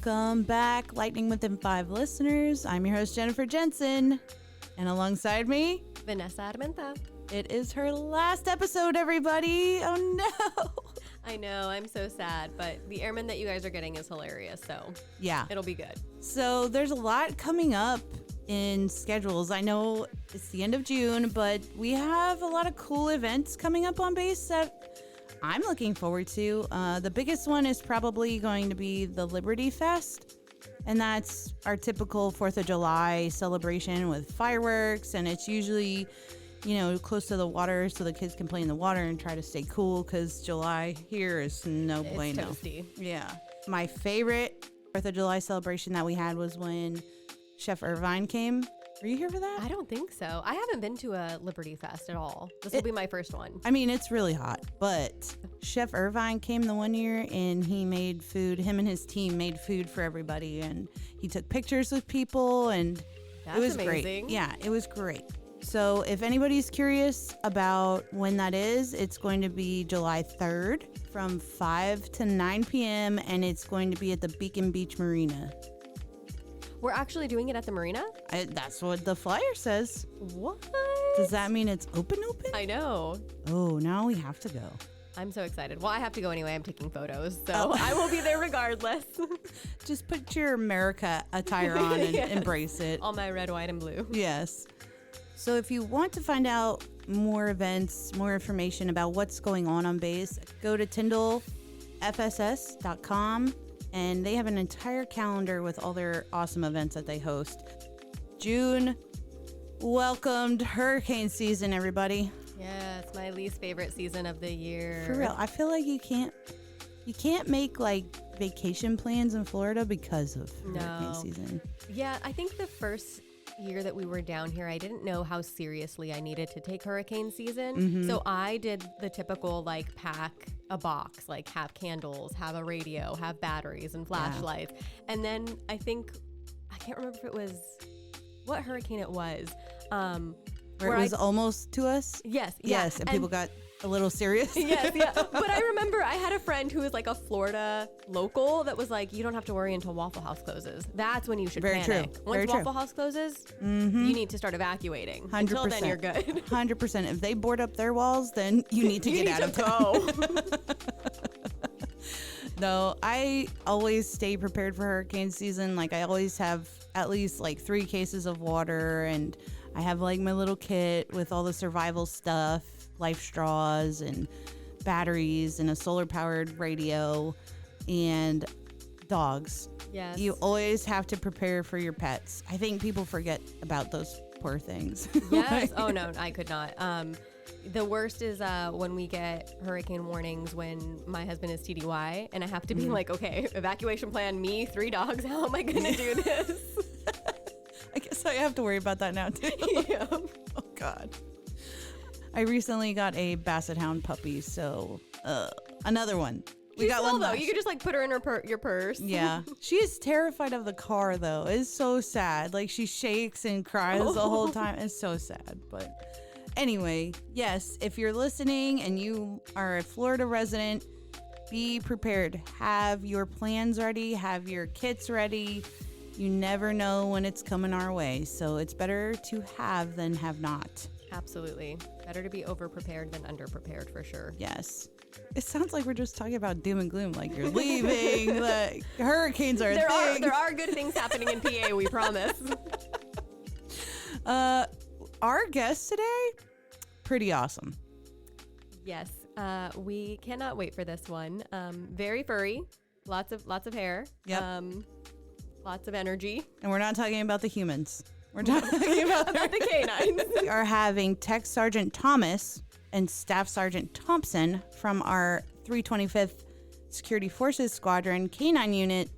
Welcome back, Lightning Within 5 listeners. I'm your host, Jennifer Jensen. And alongside me, Vanessa Armenta. It is her last episode, everybody. Oh, no. I know, I'm so sad, but the airman that you guys are getting is hilarious, so yeah, it'll be good. So there's a lot coming up in schedules. I know it's the end of June, but we have a lot of cool events coming up on base that I'm looking forward to. The biggest one is probably going to be the Liberty Fest, and that's our typical 4th of July celebration with fireworks, and it's usually, you know, close to the water so the kids can play in the water and try to stay cool because July here is no bueno. It's toasty. Yeah. My favorite 4th of July celebration that we had was when Chef Irvine came. Were you here for that? I don't think so. I haven't been to a Liberty Fest at all. This will be my first one. I mean, it's really hot, but Chef Irvine came the one year and he made food. Him and his team made food for everybody, and he took pictures with people, and That's it was amazing. great. Yeah, it was great. So if anybody's curious about when that is, it's going to be July 3rd from 5 to 9 p.m. and it's going to be at the Beacon Beach Marina. We're actually doing it at the marina? That's what the flyer says. What? Does that mean it's open? I know. Oh, now we have to go. I'm so excited. Well, I have to go anyway. I'm taking photos, so I will be there regardless. Just put your America attire on and Yes. embrace it. All my red, white, and blue. Yes. So if you want to find out more events, more information about what's going on base, go to TyndallFSS.com, and they have an entire calendar with all their awesome events that they host. June welcomed hurricane season, everybody. Yeah, it's my least favorite season of the year. For real, I feel like you can't make like vacation plans in Florida because of hurricane season. Yeah, I think the first year that we were down here, I didn't know how seriously I needed to take hurricane season. Mm-hmm. So I did the typical like pack a box, like have candles, have a radio, have batteries and flashlights. Yeah. And then I can't remember if it was what hurricane it was. Where it was almost to us? Yes. Yes, and people got a little serious. Yes, yeah. But I remember I had a friend who was like a Florida local that was like, you don't have to worry until Waffle House closes. That's when you should panic. True. Once Very Waffle true. House closes, Mm-hmm. you need to start evacuating. 100%. Until then, you're good. 100%. If they board up their walls, then you need to get out of town. No, I always stay prepared for hurricane season. Like I always have at least like 3 cases of water, and I have like my little kit with all the survival stuff, life straws and batteries and a solar powered radio and dogs. Yes. You always have to prepare for your pets. I think people forget about those poor things. Yes. Oh no, I could not. The worst is when we get hurricane warnings when my husband is TDY and I have to be like, okay, evacuation plan, me, 3 dogs. How am I going to do this? I guess I have to worry about that now too. Yeah. Oh God. I recently got a Basset Hound puppy, so another one. We got one though. left. You could just like put her in your purse. Yeah. She is terrified of the car though. It's so sad. Like she shakes and cries the whole time. It's so sad. But anyway, yes, if you're listening and you are a Florida resident, be prepared. Have your plans ready. Have your kits ready. You never know when it's coming our way. So it's better to have than have not. Absolutely. Better to be over-prepared than under-prepared for sure. Yes. It sounds like we're just talking about doom and gloom. Like you're leaving, like hurricanes are a thing. There are good things happening in PA, we promise. Our guest today, pretty awesome. Yes. We cannot wait for this one. Very furry. Lots of hair. Yep. Lots of energy. And we're not talking about the humans. We're talking about the K-9s. We are having Tech Sergeant Thomas and Staff Sergeant Thompson from our 325th Security Forces Squadron K-9 unit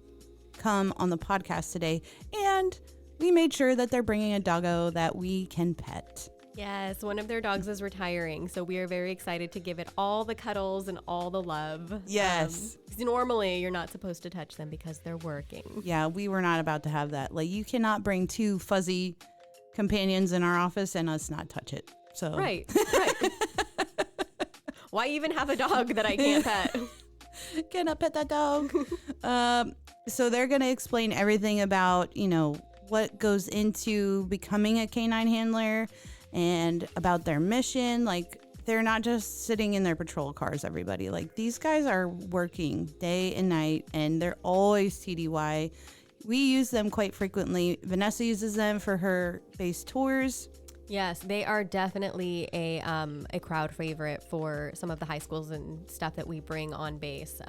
come on the podcast today. And we made sure that they're bringing a doggo that we can pet. Yes, one of their dogs is retiring, so we are very excited to give it all the cuddles and all the love. Yes. 'Cause normally, you're not supposed to touch them because they're working. Yeah, we were not about to have that. Like, you cannot bring 2 fuzzy companions in our office and us not touch it. So Right. Why even have a dog that I can't pet? Cannot pet that dog. So they're going to explain everything about, what goes into becoming a K-9 handler and about their mission. Like, they're not just sitting in their patrol cars, everybody. Like, these guys are working day and night, and they're always TDY. We use them quite frequently. Vanessa uses them for her base tours. Yes, they are definitely a crowd favorite for some of the high schools and stuff that we bring on base.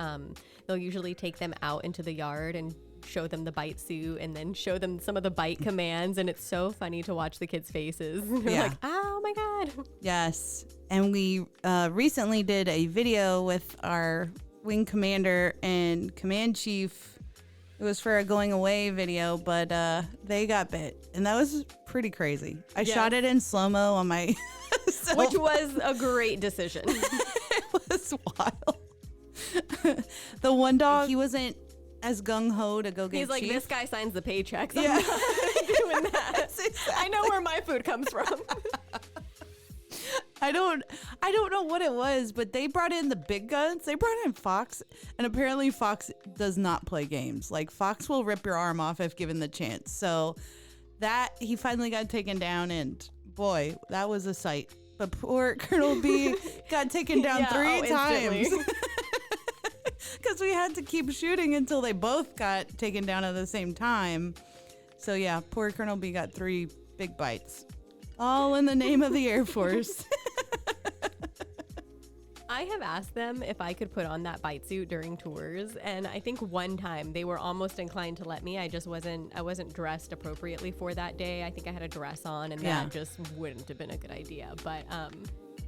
They'll usually take them out into the yard and show them the bite suit and then show them some of the bite commands. And it's so funny to watch the kids' faces. They're like, oh my God. Yes. And we recently did a video with our wing commander and command chief. It was for a going away video, but they got bit. And that was pretty crazy. I shot it in slow-mo on my Which was a great decision. It was wild. The one dog, he wasn't as gung-ho to go get He's like, Chief. this guy signs the paychecks. Yeah. I'm not doing that. Exactly. I know where my food comes from. I don't know what it was, but they brought in the big guns. They brought in Fox, and apparently Fox does not play games. Like, Fox will rip your arm off if given the chance. So that, he finally got taken down, and boy, that was a sight. But poor Colonel B got taken down three times. Because we had to keep shooting until they both got taken down at the same time. So yeah, poor Colonel B got 3 big bites. All in the name of the Air Force. I have asked them if I could put on that bite suit during tours, and I think one time they were almost inclined to let me. I wasn't dressed appropriately for that day. I think I had a dress on, and that just wouldn't have been a good idea. But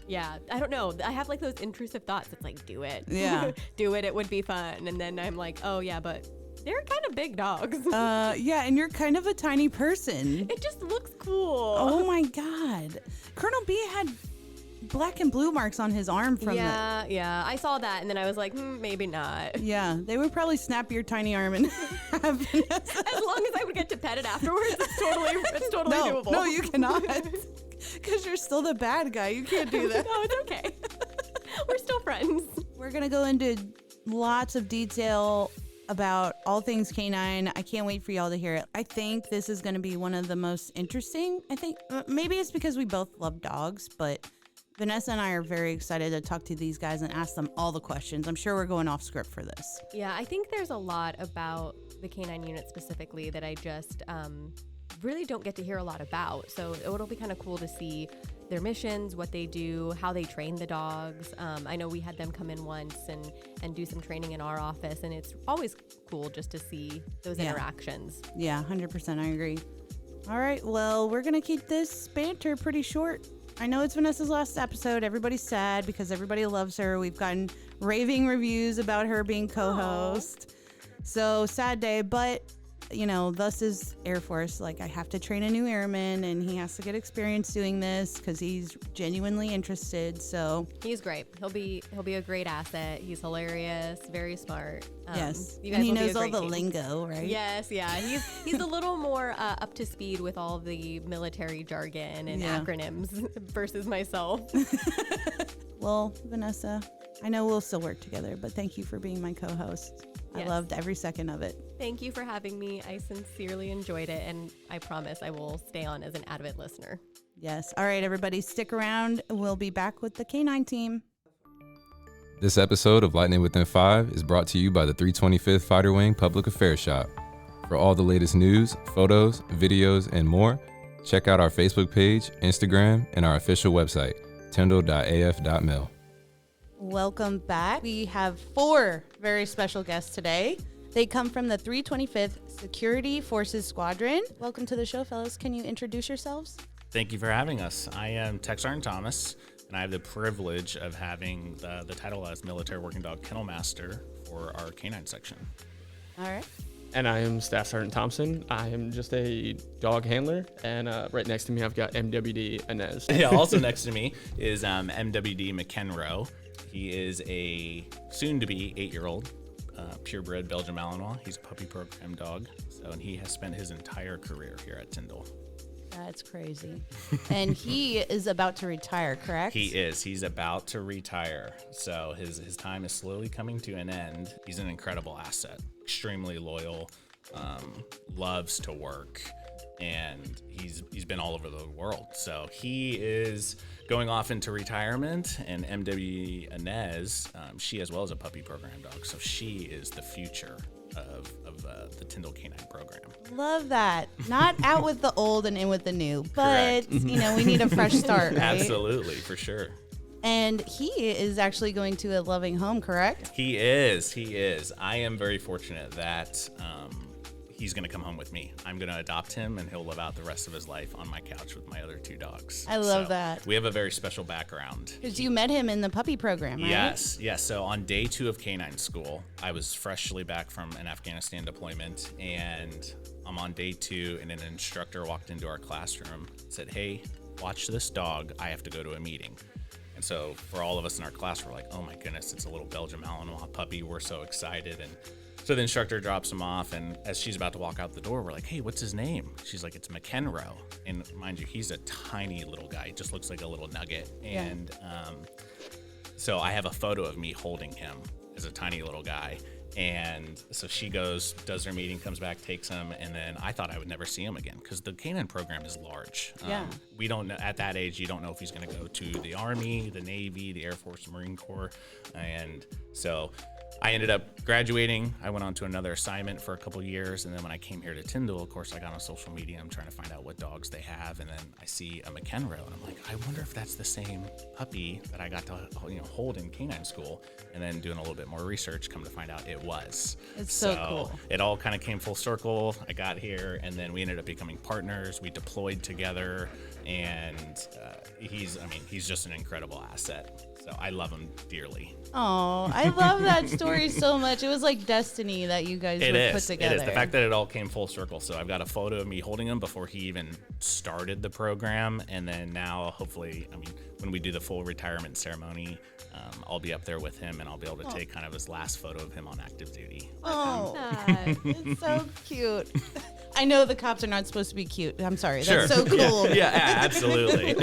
yeah, I don't know. I have like those intrusive thoughts. It's like, do it. Yeah. Do it. It would be fun. And then I'm like, oh yeah, but they're kind of big dogs. Yeah, and you're kind of a tiny person. It just looks cool. Oh my God. Colonel B had black and blue marks on his arm from Yeah, I saw that, and then I was like, maybe not. Yeah, they would probably snap your tiny arm in half. As long as I would get to pet it afterwards, it's totally doable. No, you cannot. Because you're still the bad guy. You can't do that. No, it's okay. We're still friends. We're going to go into lots of detail about all things K-9. I can't wait for y'all to hear it. I think this is going to be one of the most interesting. I think maybe it's because we both love dogs, but Vanessa and I are very excited to talk to these guys and ask them all the questions. I'm sure we're going off script for this. Yeah, I think there's a lot about the K-9 unit specifically that I just really don't get to hear a lot about. So it'll be kind of cool to see their missions, what they do, how they train the dogs. I know we had them come in once and do some training in our office, and it's always cool just to see those interactions. Yeah, 100%. I agree. All right, well, we're going to keep this banter pretty short. I know it's Vanessa's last episode. Everybody's sad because everybody loves her. We've gotten raving reviews about her being co-host. So sad day, but thus is Air Force. Like, I have to train a new airman, and he has to get experience doing this because he's genuinely interested. So he's great. He'll be a great asset. He's hilarious, very smart. Yes, you guys and he will be knows a all great the team. lingo, right? Yes, yeah. He's a little more up to speed with all the military jargon and acronyms versus myself. Well, Vanessa, I know we'll still work together, but thank you for being my co-host. Yes. I loved every second of it. Thank you for having me. I sincerely enjoyed it, and I promise I will stay on as an avid listener. Yes. All right, everybody, stick around. We'll be back with the K-9 team. This episode of Lightning Within 5 is brought to you by the 325th Fighter Wing Public Affairs Shop. For all the latest news, photos, videos, and more, check out our Facebook page, Instagram, and our official website, tyndall.af.mil. Welcome back. We have 4 very special guests today. They come from the 325th Security Forces Squadron. Welcome to the show, fellas. Can you introduce yourselves? Thank you for having us. I am Tech Sergeant Thomas, and I have the privilege of having the title as Military Working Dog Kennel Master for our K-9 section. All right. And I am Staff Sergeant Thompson. I am just a dog handler, and right next to me I've got MWD Inez. Yeah, also next to me is MWD McEnroe. He is a soon-to-be 8-year-old purebred Belgian Malinois. He's a puppy program dog, and he has spent his entire career here at Tyndall. That's crazy. And he is about to retire, correct? He is. He's about to retire. So his time is slowly coming to an end. He's an incredible asset. extremely loyal, loves to work, and he's been all over the world. So he is going off into retirement, and MW Inez, she as well is a puppy program dog. So she is the future of the Tyndall K-9 program. Love that. Not out with the old and in with the new, but you know, we need a fresh start, right? Absolutely, for sure. And he is actually going to a loving home, correct? He is. I am very fortunate that he's going to come home with me. I'm going to adopt him, and he'll live out the rest of his life on my couch with my other 2 dogs. I love that. We have a very special background. Because you met him in the puppy program, right? Yes. So on day 2 of K-9 school, I was freshly back from an Afghanistan deployment, and I'm on day 2, and an instructor walked into our classroom and said, "Hey, watch this dog. I have to go to a meeting." And so for all of us in our class, we're like, "Oh my goodness, it's a little Belgian Malinois puppy. We're so excited." And so the instructor drops him off, and as she's about to walk out the door, we're like, "Hey, what's his name?" She's like, "It's McEnroe." And mind you, he's a tiny little guy. He just looks like a little nugget. Yeah. And so I have a photo of me holding him as a tiny little guy. And so she goes, does her meeting, comes back, takes him, and then I thought I would never see him again because the K-9 program is large. Yeah. We don't know, at that age, you don't know if he's going to go to the Army, the Navy, the Air Force, Marine Corps. And so I ended up graduating. I went on to another assignment for a couple years, and then when I came here to Tyndall, of course, I got on social media. I'm trying to find out what dogs they have, and then I see a McEnroe, and I'm like, I wonder if that's the same puppy that I got to hold in K-9 school. And then doing a little bit more research, come to find out it was. It's so cool. It all kind of came full circle. I got here, and then we ended up becoming partners. We deployed together, and he's just an incredible asset. So I love him dearly. Oh, I love that story so much. It was like destiny that you guys were put together. It is. The fact that it all came full circle. So I've got a photo of me holding him before he even started the program. And then now, hopefully, when we do the full retirement ceremony, I'll be up there with him, and I'll be able to take kind of his last photo of him on active duty. Oh, it's so cute. I know the cops are not supposed to be cute. I'm sorry. Sure. That's so cool. Yeah, absolutely.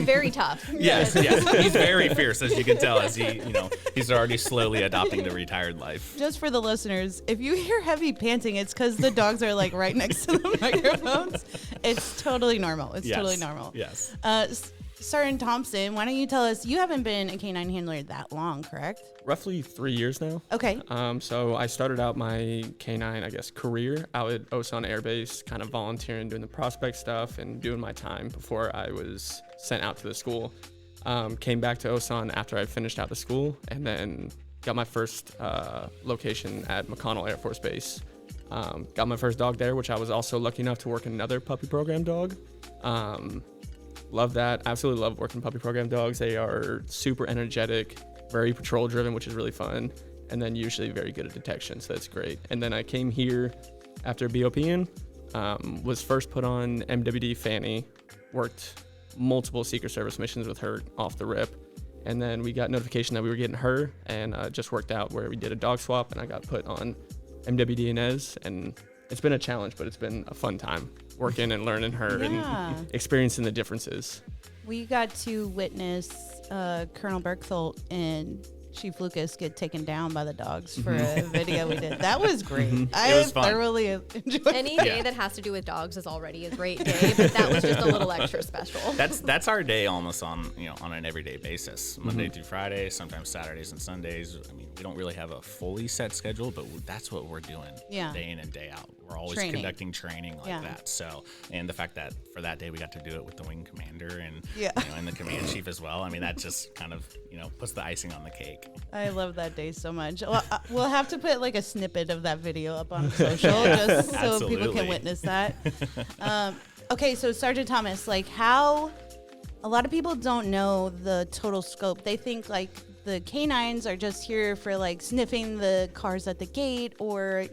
Very tough. Yes. He's very fierce, as you can tell, as he's already slowly adopting the retired life. Just for the listeners, if you hear heavy panting, it's because the dogs are like right next to the microphones. It's totally normal. Totally normal. Yes. Sergeant Thompson, why don't you tell us, you haven't been a K-9 handler that long, correct? Roughly 3 years now. Okay. So I started out my K-9, career out at Osan Air Base, kind of volunteering, doing the prospect stuff and doing my time before I was sent out to the school. Came back to Osan after I finished out the school, and then got my first location at McConnell Air Force Base. Got my first dog there, which I was also lucky enough to work in another puppy program dog. Love that. Absolutely love working puppy program dogs. They are super energetic, very patrol driven, which is really fun, and then usually very good at detection, so that's great. And then I came here after BOPing, was first put on MWD Fanny, worked multiple Secret Service missions with her off the rip, and then we got notification that we were getting her, and just worked out where we did a dog swap, and I got put on MWD Inez, and it's been a challenge, but it's been a fun time working and learning her and experiencing the differences. We got to witness Colonel Berkthalt and Chief Lucas get taken down by the dogs for a video we did. That was great. I thoroughly enjoyed Any day that has to do with dogs is already a great day, but that was just a little extra special. That's our day almost on an everyday basis, Monday through Friday, sometimes Saturdays and Sundays. We don't really have a fully set schedule, but that's what we're doing day in and day out. We're always conducting training like that. So, and the fact that for that day we got to do it with the wing commander and and the command chief as well. That just kind of puts the icing on the cake. I love that day so much. Well, we'll have to put like a snippet of that video up on social just so people can witness that. Okay, so Sergeant Thomas, how a lot of people don't know the total scope. They think the K-9s are just here for sniffing the cars at the gate or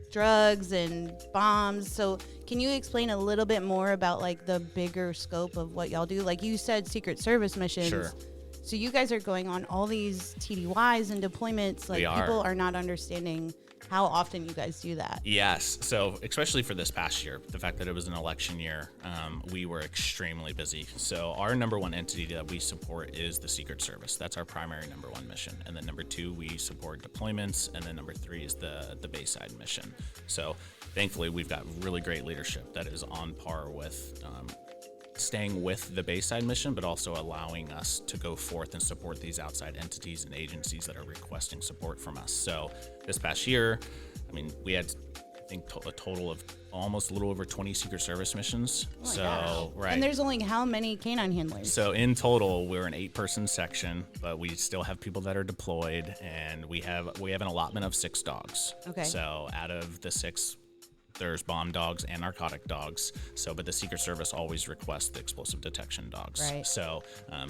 drugs and bombs. So can you explain a little bit more about the bigger scope of what y'all do? You said Secret Service missions. Sure. So you guys are going on all these TDYs and deployments. People are not understanding how often you guys do that. Yes. So especially for this past year, the fact that it was an election year, we were extremely busy. So our number one entity that we support is the Secret Service. That's our primary number one mission. And then number two, we support deployments. And then number three is the Bayside mission. So thankfully, we've got really great leadership that is on par with staying with the Bayside mission, but also allowing us to go forth and support these outside entities and agencies that are requesting support from us. So this past year, I mean, we had, I think, a total of almost a little over 20 Secret Service missions. Right. And there's only how many canine handlers? So in total, we're an 8-person section, but we still have people that are deployed, and we have an allotment of 6 dogs. Okay. So out of the 6, there's bomb dogs and narcotic dogs. But the Secret Service always requests the explosive detection dogs. Right. So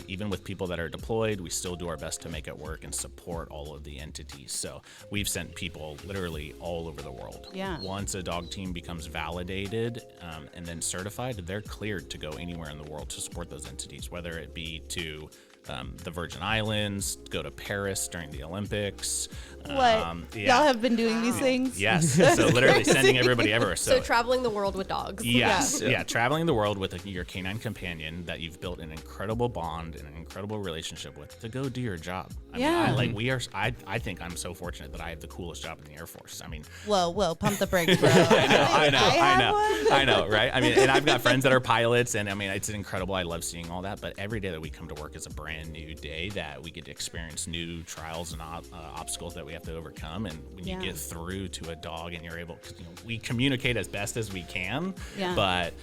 even with people that are deployed, we still do our best to make it work and support all of the entities. So we've sent people literally all over the world. Yeah. Once a dog team becomes validated and then certified, they're cleared to go anywhere in the world to support those entities, whether it be to the Virgin Islands, go to Paris during the Olympics. What? Y'all have been doing these things? Yes. So literally sending everybody everywhere. So traveling the world with dogs. Yes. Yeah. Traveling the world with your canine companion that you've built an incredible bond and an incredible relationship with to go do your job. I mean, I think I'm so fortunate that I have the coolest job in the Air Force. I mean, Whoa, pump the brakes, bro. I know, right? I mean, and I've got friends that are pilots, and I mean, it's incredible. I love seeing all that. But every day that we come to work is a brand new day that we get to experience new trials and obstacles that we have to overcome. And when you get through to a dog and you're able, cause, we communicate as best as we can, but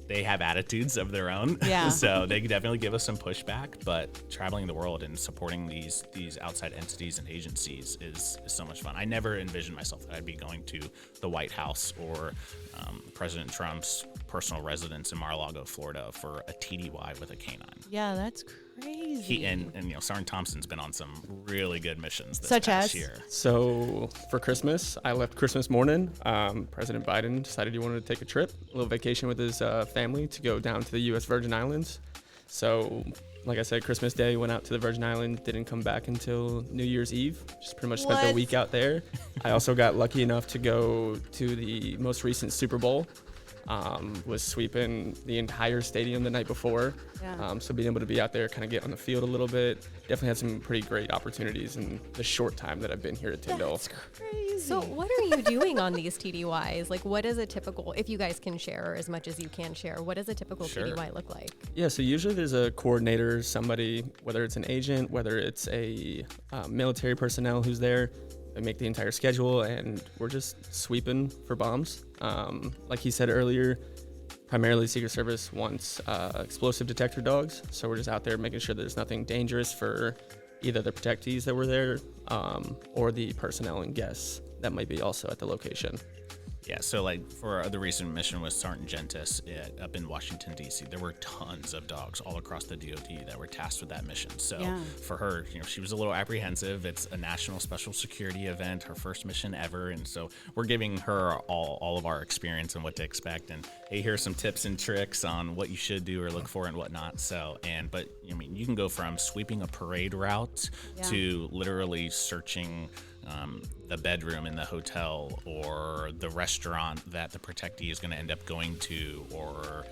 they have attitudes of their own. Yeah. So they definitely give us some pushback, but traveling the world and supporting these outside entities and agencies is so much fun. I never envisioned myself that I'd be going to the White House or President Trump's personal residence in Mar-a-Lago, Florida for a TDY with a K-9. Yeah, that's crazy. He and Sergeant Thompson's been on some really good missions this Such past as? year. So for Christmas, I left Christmas morning. President Biden decided he wanted to take a trip, a little vacation with his family to go down to the U.S. Virgin Islands. So, like I said, Christmas Day, went out to the Virgin Islands, didn't come back until New Year's Eve. Just pretty much spent the week out there. I also got lucky enough to go to the most recent Super Bowl. Was sweeping the entire stadium the night before. Yeah. So being able to be out there, kind of get on the field a little bit, definitely had some pretty great opportunities in the short time that I've been here at Tyndall. That's crazy. So what are you doing on these TDYs? Like, what is a typical, if you guys can share as much as you can share, what does a typical TDY look like? Yeah, so usually there's a coordinator, somebody, whether it's an agent, whether it's a military personnel who's there. They make the entire schedule, and we're just sweeping for bombs. Like he said earlier, primarily Secret Service wants explosive detector dogs, so we're just out there making sure there's nothing dangerous for either the protectees that were there or the personnel and guests that might be also at the location. Yeah, so like for the recent mission with Sergeant Gentis up in Washington, D.C., there were tons of dogs all across the DOD that were tasked with that mission. So for her, she was a little apprehensive. It's a national special security event, her first mission ever. And so we're giving her all of our experience and what to expect. And hey, here's some tips and tricks on what you should do or look for and whatnot. But I mean, you can go from sweeping a parade route to literally searching the bedroom in the hotel or the restaurant that the protectee is going to end up going to, or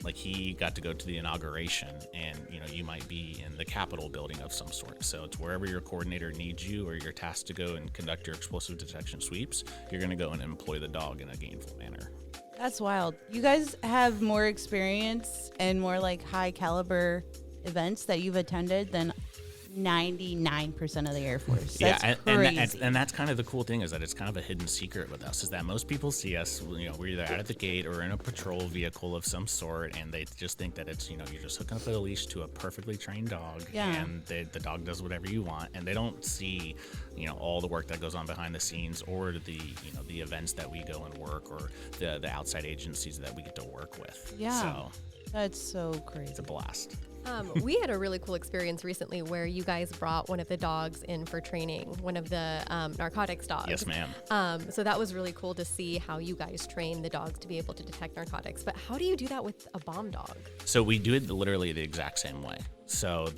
like he got to go to the inauguration, and you might be in the Capitol building of some sort. So it's wherever your coordinator needs you or you're tasked to go and conduct your explosive detection sweeps, you're going to go and employ the dog in a gainful manner. That's wild. You guys have more experience and more like high caliber events that you've attended than 99% of the Air Force. That's crazy. And that's kind of the cool thing, is that it's kind of a hidden secret with us, is that most people see us, we're either out at the gate or in a patrol vehicle of some sort, and they just think that it's, you're just hooking up a leash to a perfectly trained dog, and the dog does whatever you want, and they don't see, all the work that goes on behind the scenes, or the events that we go and work, or the outside agencies that we get to work with. Yeah. So that's so crazy. it's a blast. We had a really cool experience recently where you guys brought one of the dogs in for training, one of the narcotics dogs. Yes, ma'am. So that was really cool to see how you guys train the dogs to be able to detect narcotics. But how do you do that with a bomb dog? So we do it literally the exact same way. So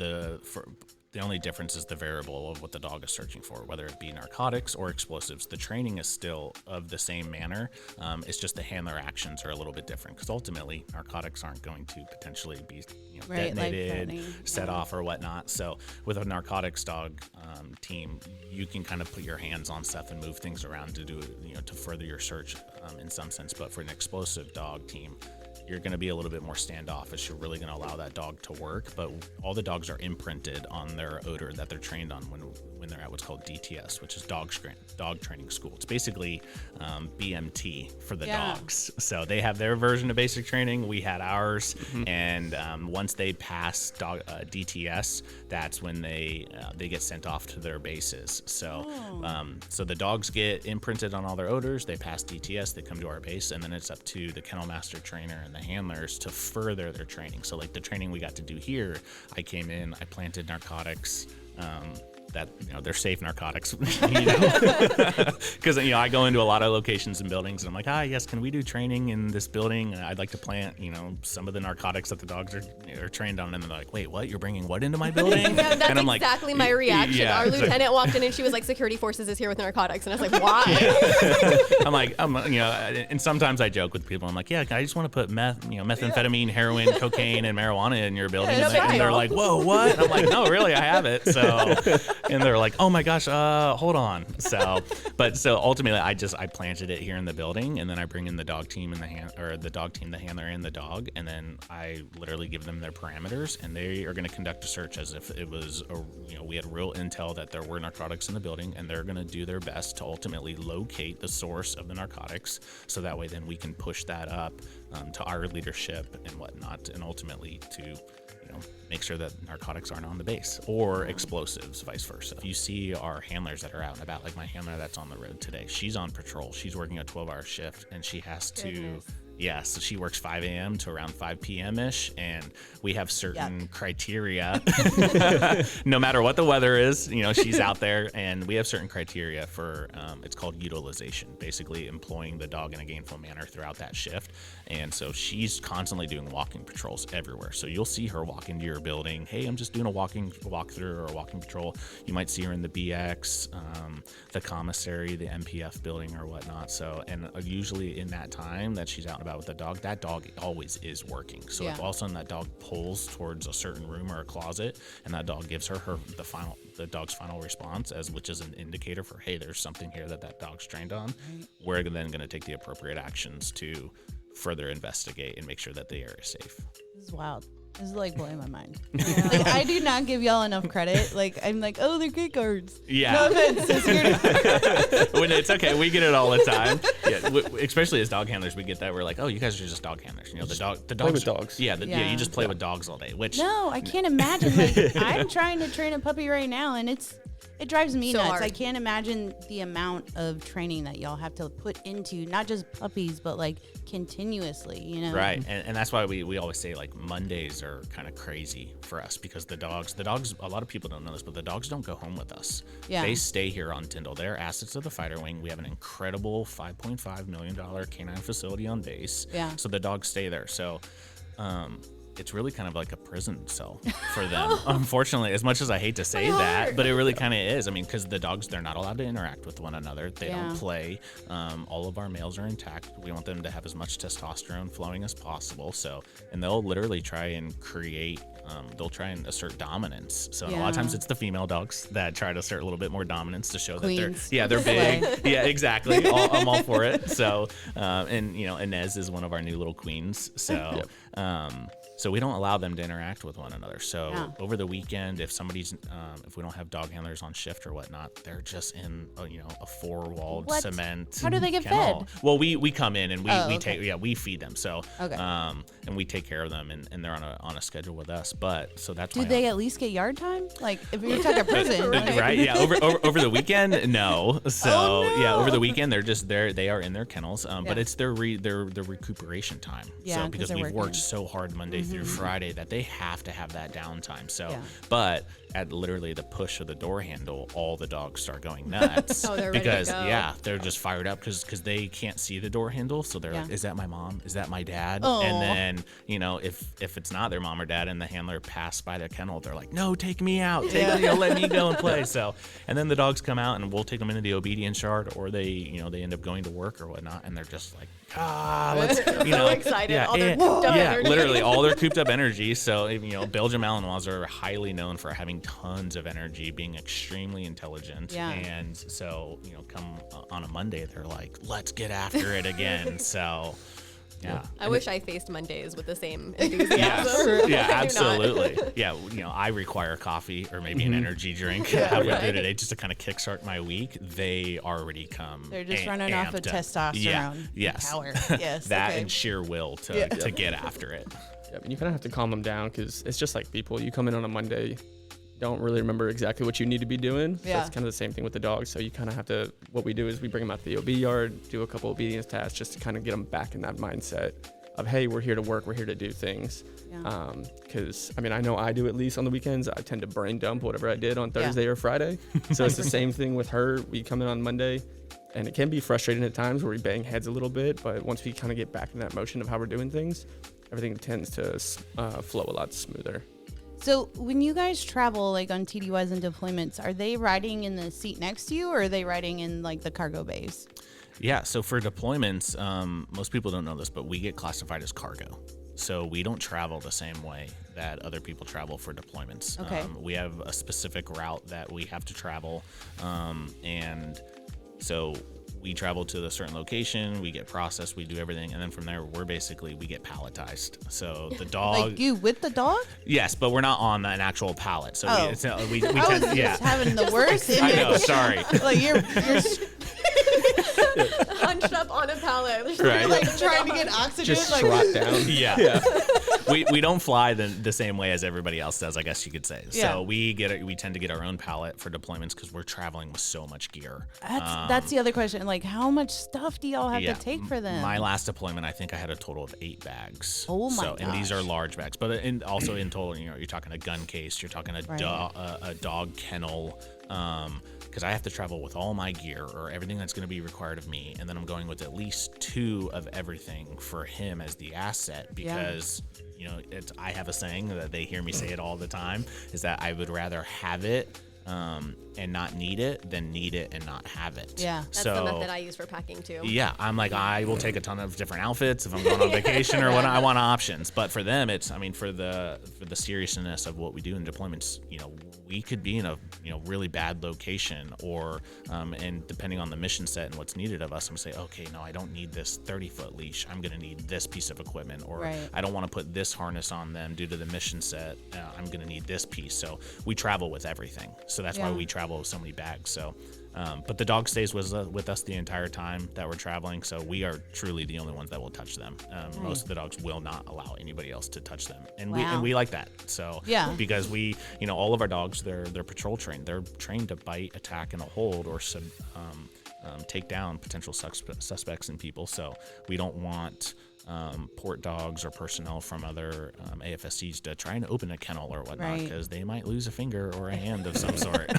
The only difference is the variable of what the dog is searching for, whether it be narcotics or explosives. The training is still of the same manner. It's just the handler actions are a little bit different, because ultimately narcotics aren't going to potentially be detonated, set off or whatnot. So with a narcotics dog team, you can kind of put your hands on stuff and move things around to do, to further your search in some sense. But for an explosive dog team, you're going to be a little bit more standoffish. You're really going to allow that dog to work, but all the dogs are imprinted on their odor that they're trained on when they're at what's called DTS, which is dog training school. It's basically BMT for the dogs. So they have their version of basic training. We had ours, and once they pass DTS, that's when they get sent off to their bases. So so the dogs get imprinted on all their odors. They pass DTS. They come to our base, and then it's up to the kennel master trainer and the handlers to further their training. So like the training we got to do here, I came in, I planted narcotics. That they're safe narcotics, because I go into a lot of locations and buildings, and I'm like, yes, can we do training in this building? I'd like to plant some of the narcotics that the dogs are trained on, and they're like, wait, what? You're bringing what into my building? That's and I'm exactly like, my reaction. Yeah, Our lieutenant walked in and she was like, security forces is here with narcotics, and I was like, why? I'm like, and sometimes I joke with people. I'm like, I just want to put methamphetamine, heroin, cocaine, and marijuana in your building, and they're like, whoa, what? And I'm like, no, really, I have it. So. And they're like, oh my gosh, hold on. So ultimately, I planted it here in the building, and then I bring in the dog team and the dog team, the handler and the dog, and then I literally give them their parameters, and they are going to conduct a search as if it was we had real intel that there were narcotics in the building, and they're going to do their best to ultimately locate the source of the narcotics, so that way then we can push that up to our leadership and whatnot, and ultimately to make sure that narcotics aren't on the base, or explosives, vice versa. If you see our handlers that are out and about, like my handler that's on the road today, she's on patrol. She's working a 12-hour shift, and she has to... Yeah, so she works 5 a.m. to around 5 p.m.-ish, and we have certain criteria. No matter what the weather is, she's out there, and we have certain criteria for, it's called utilization, basically employing the dog in a gainful manner throughout that shift. And so she's constantly doing walking patrols everywhere. So you'll see her walk into your building. Hey, I'm just doing a walkthrough or a walking patrol. You might see her in the BX, the commissary, the MPF building or whatnot. So, and usually in that time that she's out and about with the dog, that dog always is working. So if all of a sudden that dog pulls towards a certain room or a closet, and that dog gives her the dog's final response, which is an indicator for, hey, there's something here that dog's trained on, we're then going to take the appropriate actions to further investigate and make sure that the area is safe. This is wild. This is like blowing my mind. Like, I do not give y'all enough credit. Like, I'm like, oh, they're good guards. Yeah. No offense to security. When it's okay, we get it all the time. Yeah, especially as dog handlers, we get that. We're like, oh, you guys are just dog handlers. The dogs play with dogs. Yeah, you just play with dogs all day. Which no, I can't imagine. Like, I'm trying to train a puppy right now, and it drives me nuts. Hard. I can't imagine the amount of training that y'all have to put into not just puppies, but like continuously, Right. And that's why we always say like Mondays are kind of crazy for us, because the dogs, a lot of people don't know this, but the dogs don't go home with us. Yeah. They stay here on Tyndall. They're assets of the fighter wing. We have an incredible $5.5 million K-9 facility on base. Yeah. So the dogs stay there. So, it's really kind of like a prison cell for them, unfortunately, as much as I hate to say that, but it really kind of is. I mean, because the dogs, they're not allowed to interact with one another. They don't play. All of our males are intact. We want them to have as much testosterone flowing as possible. So, and they'll literally try and create, they'll try and assert dominance. So a lot of times it's the female dogs that try to assert a little bit more dominance to show Queens. that they're big. Yeah, exactly. I'm all for it. So, and Inez is one of our new little queens. So, so we don't allow them to interact with one another. So over the weekend, if somebody's, if we don't have dog handlers on shift or whatnot, they're just in, a four-walled cement. How do they get kennel. fed? Well, we come in and we feed them. So, and we take care of them, and they're on a schedule with us. But so that's why. Do they at least get yard time? Like if you're talking a prison, right? Yeah. Over the weekend, no. So over the weekend they are in their kennels. But it's their recuperation time. Yeah, so because we've worked so hard Monday through Friday, that they have to have that downtime. So, Yeah. but at literally the push of the door handle, all the dogs start going nuts. Oh, they're ready to because go. they're just fired up because they can't see the door handle. So they're Yeah. like, is that my mom? Is that my dad? Aw. And then, if it's not their mom or dad and the handler passed by their kennel, they're like, no, take me out. Let me go and play. So, and then the dogs come out and we'll take them into the obedience yard, or they end up going to work or whatnot. And they're just like, let's, So excited. All their cooped up energy. literally all their cooped up energy. So, Belgian Malinois are highly known for having tons of energy, being extremely intelligent. Yeah. And so, come on a Monday, they're like, let's get after it again. So, yeah. I wish I faced Mondays with the same enthusiasm. Yeah, I do not. absolutely. Yeah, I require coffee or maybe an energy drink. Halfway through today, just to kind of kickstart my week. They already come. They're just running off of amped up. testosterone. Yeah, yes. Power. Yes. That okay. and sheer will to get after it. Yeah, and you kind of have to calm them down because it's just like people. You come in on a Monday, don't really remember exactly what you need to be doing. So Yeah. it's kind of the same thing with the dogs. So you kind of have to, what we do is we bring them out to the OB yard, do a couple obedience tasks just to kind of get them back in that mindset of, hey, we're here to work, we're here to do things. Yeah. Because, I know I do at least on the weekends. I tend to brain dump whatever I did on Thursday or Friday. So it's the same thing with her. We come in on Monday, and it can be frustrating at times where we bang heads a little bit. But once we kind of get back in that motion of how we're doing things, everything tends to flow a lot smoother. So when you guys travel like on TDYs and deployments, are they riding in the seat next to you, or are they riding in like the cargo bays? Yeah, so for deployments, most people don't know this, but we get classified as cargo. So we don't travel the same way that other people travel for deployments. Okay. We have a specific route that we have to travel, and so we travel to a certain location, we get processed, we do everything, and then from there we get palletized. So the dog, Like you with the dog? yes, but we're not on an actual pallet. So Oh. we I was tend, just having the worst I image. know, sorry. Like you're Hunched up on a pallet. Right. like trying to get oxygen. Just like, trot down. Yeah. we don't fly the same way as everybody else does, I guess you could say. Yeah. So we tend to get our own pallet for deployments because we're traveling with so much gear. that's the other question. Like, how much stuff do y'all have Yeah, to take for them? My last deployment, I think I had a total of 8 bags. Oh my And these are gosh. large bags, but also in total, you're talking a gun case, you're talking a dog kennel. Because I have to travel with all my gear or everything that's going to be required of me, and then I'm going with at least 2 of everything for him as the asset because I have a saying that they hear me say it all the time, is that I would rather have it and not need it than need it and not have it. Yeah. That's the method I use for packing too. Yeah, I'm like, I will take a ton of different outfits if I'm going on vacation or what. I want options. But for them, it's, for the seriousness of what we do in deployments, we could be in a really bad location, or and depending on the mission set and what's needed of us, I'm gonna say, okay, no, I don't need this 30-foot leash. I'm gonna need this piece of equipment, or Right. I don't want to put this harness on them due to the mission set. I'm gonna need this piece. So we travel with everything. So that's why Yeah. we travel with so many bags. So. But the dog stays with us the entire time that we're traveling, so we are truly the only ones that will touch them. Most of the dogs will not allow anybody else to touch them, and Wow. we like that. So Yeah. because we, all of our dogs, they're patrol trained. They're trained to bite, attack, and hold, or take down potential suspects and people. So we don't want port dogs or personnel from other AFSCs to try and open a kennel or whatnot, Right. because they might lose a finger or a hand of some sort.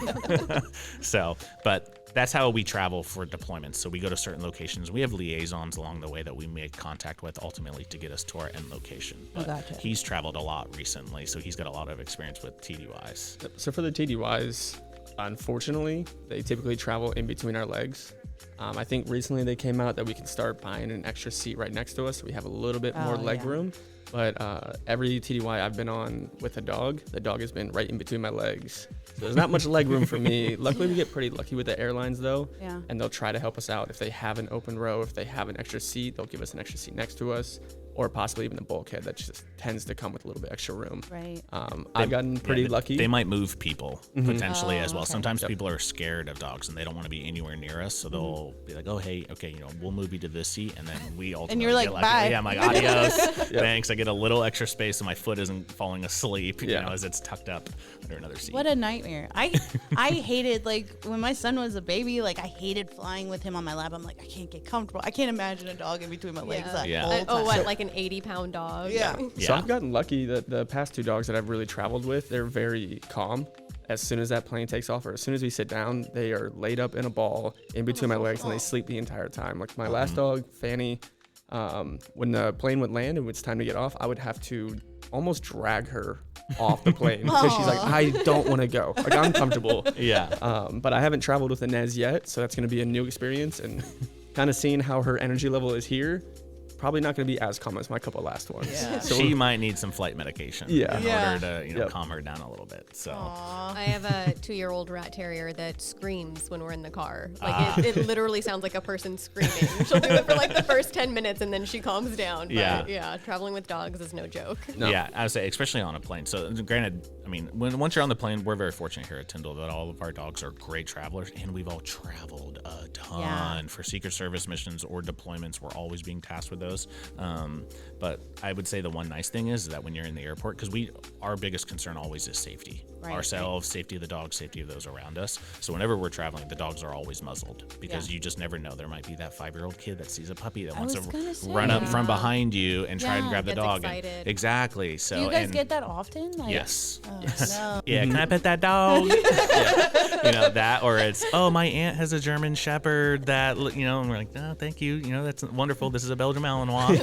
So, but that's how we travel for deployments. So we go to certain locations. We have liaisons along the way that we make contact with ultimately to get us to our end location. But gotcha. he's traveled a lot recently, so he's got a lot of experience with TDYs. So for the TDYs, unfortunately, they typically travel in between our legs. I think recently they came out that we can start buying an extra seat right next to us, so we have a little bit more leg yeah. room. But every TDY I've been on with a dog, the dog has been right in between my legs. So there's not much leg room for me. Luckily, we get pretty lucky with the airlines, though. Yeah. And they'll try to help us out. If they have an open row, if they have an extra seat, they'll give us an extra seat next to us, or possibly even the bulkhead that just tends to come with a little bit extra room. Right. I've gotten pretty Yeah, lucky. They might move people potentially Oh, as well. okay. Sometimes people are scared of dogs and they don't want to be anywhere near us, so they'll be like, "Oh, hey, okay, we'll move you to this seat," and then we ultimately you're like, get "Bye." Yeah, I'm like, "Adios, thanks." I get a little extra space, so my foot isn't falling asleep, Yeah. as it's tucked up under another seat. What a nightmare. I hated, like, when my son was a baby, like, I hated flying with him on my lap. I'm like, I can't get comfortable. I can't imagine a dog in between my legs that Yeah. whole time. Like an 80-pound dog. Yeah. So I've gotten lucky that the past 2 dogs that I've really traveled with, they're very calm. As soon as that plane takes off or as soon as we sit down, they are laid up in a ball in between my legs and they sleep the entire time. Like my last dog, Fanny, when the plane would land and it's time to get off, I would have to almost drag her off the plane because she's like, I don't want to go. Like, I'm comfortable. Yeah. But I haven't traveled with Inez yet, so that's going to be a new experience. And kind of seeing how her energy level is here, probably not going to be as calm as my couple last ones. Yeah. So She might need some flight medication in order to Yep. calm her down a little bit. So I have a 2-year-old rat terrier that screams when we're in the car. Like it literally sounds like a person screaming. She'll do it for like the first 10 minutes and then she calms down. But yeah, traveling with dogs is no joke. No. Yeah, I would say, especially on a plane. So, granted, I mean, once you're on the plane, we're very fortunate here at Tyndall that all of our dogs are great travelers, and we've all traveled a ton for Secret Service missions or deployments. We're always being tasked with those. But I would say the one nice thing is that when you're in the airport, because our biggest concern always is safety. Ourselves, safety of the dogs, safety of those around us. So whenever we're traveling, the dogs are always muzzled because you just never know. There might be that 5-year-old kid that sees a puppy that wants to run up from behind you and try and grab the Gets dog. excited. Exactly. So Do you guys get that often? Like, yes. Oh, Yes. no. Yeah, can I pet that dog? You know, that, or it's, oh, my aunt has a German Shepherd that, and we're like, oh, thank you. That's wonderful. This is a Belgian Malinois.